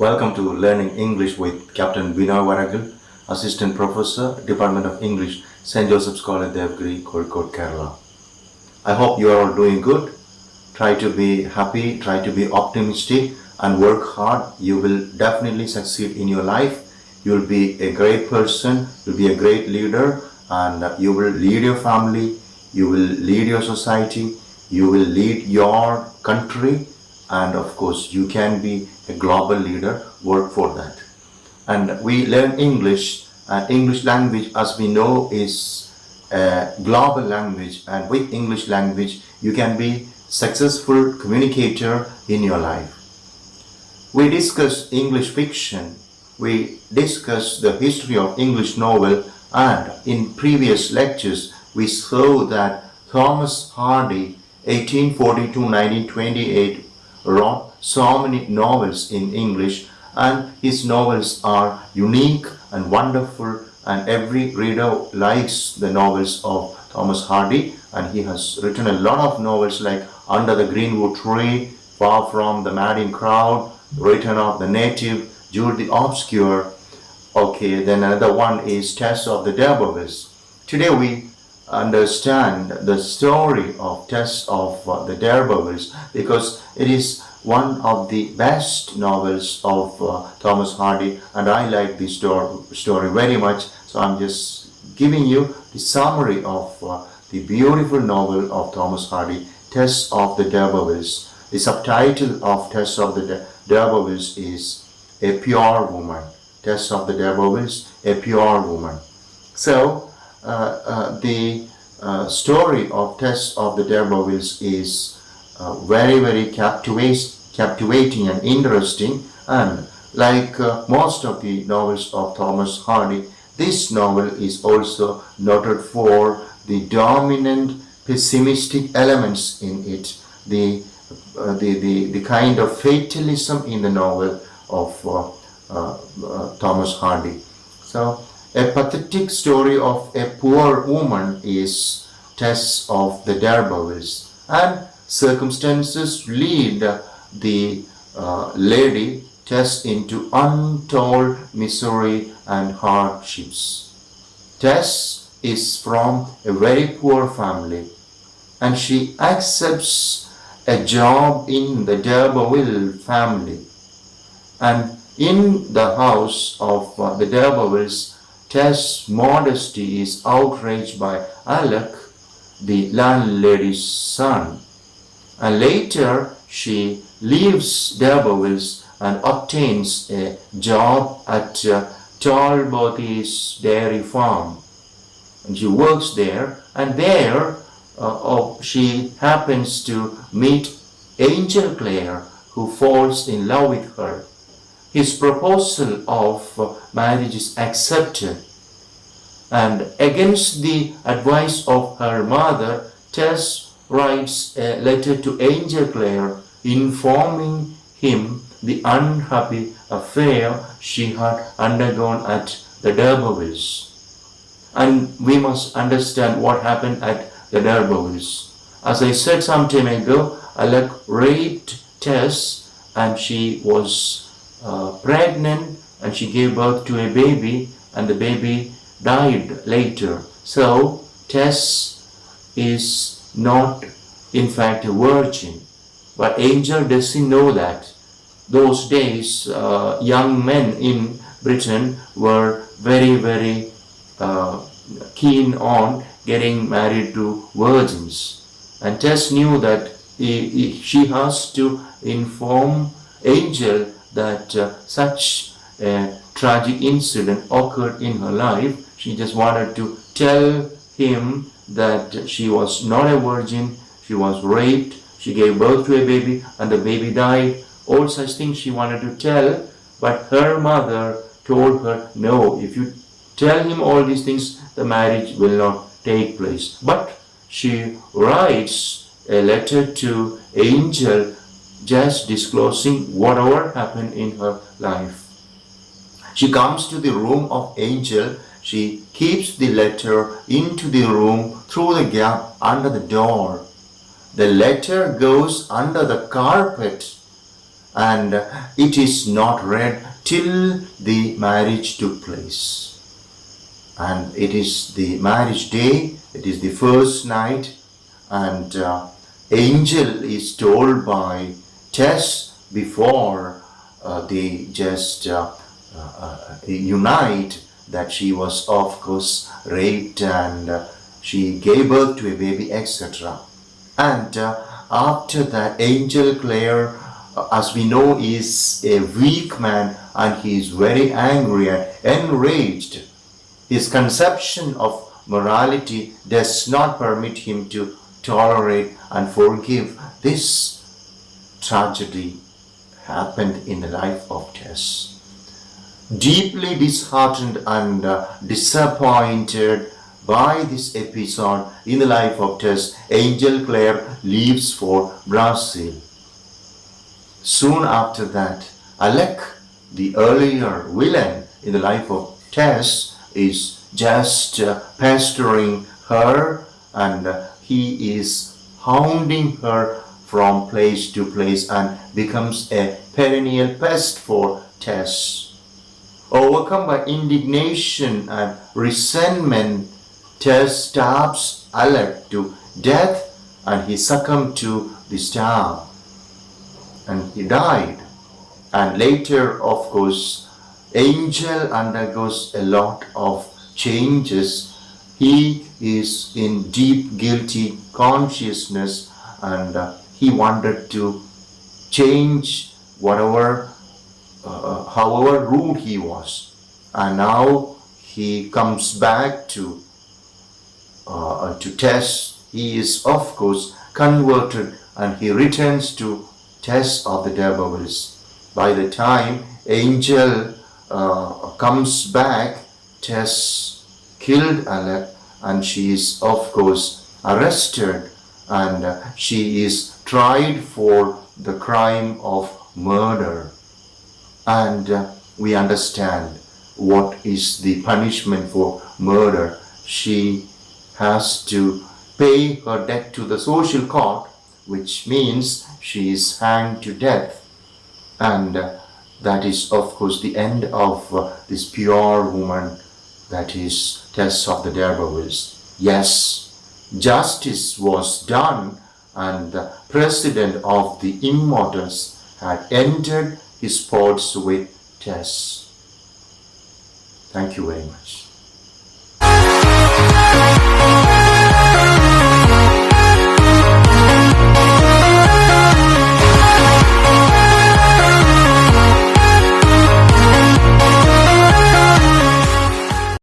Welcome to Learning English with Capt Binoy Varakil, Assistant Professor, Department of English, St. Joseph's College, Devgiri, Kozhikode, Kerala. I hope you are all doing good. Try to be happy, try to be optimistic and work hard. You will definitely succeed in your life. You will be a great person, you will be a great leader, and you will lead your family, you will lead your society, you will lead your country, and of course you can be a global leader. Work for that. And we learn English, and English language, as we know, is a global language, and with English language you can be successful communicator in your life. We discuss English fiction, we discuss the history of English novel, and in previous lectures we saw that Thomas Hardy 1840 to 1928 wrote so many novels in English, and his novels are unique and wonderful, and every reader likes the novels of Thomas Hardy. And he has written a lot of novels like Under the Greenwood Tree, Far from the Madding Crowd, Return of the Native, Jude the Obscure. Okay, then another one is Tess of the D'Urbervilles. Today we understand the story of Tess of the D'Urbervilles because it is one of the best novels of Thomas Hardy, and I like this story very much. So I'm just giving you the summary of the beautiful novel of Thomas Hardy, Tess of the D'Urbervilles. The subtitle of Tess of the D'Urbervilles is A Pure Woman. Tess of the D'Urbervilles, A Pure Woman. So the story of Tess of the D'Urbervilles is very captivating and interesting, and like most of the novels of Thomas Hardy, this novel is also noted for the dominant pessimistic elements in it, the kind of fatalism in the novel of Thomas Hardy. So a pathetic story of a poor woman is Tess of the D'Urbervilles, and circumstances lead the lady Tess into untold misery and hardships. Tess is from a very poor family, and she accepts a job in the D'Urberville family. And in the house of the D'Urbervilles, Tess' modesty is outraged by Alec, the landlady's son. And later she leaves D'Urbervilles and obtains a job at Talbothy's dairy farm. And she works there, and there she happens to meet Angel Clare, who falls in love with her. His proposal of marriage is accepted, and against the advice of her mother, Tess writes a letter to Angel Clare informing him the unhappy affair she had undergone at the D'Urbervilles. And we must understand what happened at the D'Urbervilles. As I said some time ago, Alec raped Tess, and she was pregnant, and she gave birth to a baby, and the baby died later. So Tess is not in fact a virgin, but Angel doesn't know that. Those days young men in Britain were very keen on getting married to virgins, and Tess knew that she has to inform Angel that such a tragic incident occurred in her life. She just wanted to tell him that she was not a virgin, she was raped, she gave birth to a baby, and the baby died. All such things she wanted to tell, but her mother told her, no, if you tell him all these things, the marriage will not take place. But she writes a letter to Angel just disclosing whatever happened in her life. She comes to the room of Angel. She keeps the letter into the room through the gap under the door. The letter goes under the carpet, and it is not read till the marriage took place. And it is the marriage day, it is the first night, and angel is told by Tess before they just unite that she was of course raped and she gave birth to a baby, etc. And after that, angel Clare, as we know, is a weak man and he is very angry and enraged. His conception of morality does not permit him to tolerate and forgive. This tragedy happened in the life of Tess. Deeply disheartened and disappointed by this episode in the life of Tess, Angel Clare leaves for Brazil. Soon after that, Alec, the earlier villain in the life of Tess, is just pestering her, and he is hounding her from place to place and becomes a perennial pest for Tess. Overcome by indignation and resentment, Tess stabs Alec to death and he succumbed to the stab and he died. And later, of course, Angel undergoes a lot of changes. He is in deep guilty consciousness and he wanted to change whatever, however rude he was. And now he comes back to Tess. He is of course converted and he returns to Tess of the Urbervilles. By the time Angel comes back, Tess killed Alec and she is of course arrested and she is tried for the crime of murder. And we understand what is the punishment for murder. She has to pay her debt to the social court, which means she is hanged to death. And that is of course the end of this pure woman, that is Tess of the Urbervilles. Yes, justice was done and the president of the immortals had entered his sports with Tess. Thank you very much.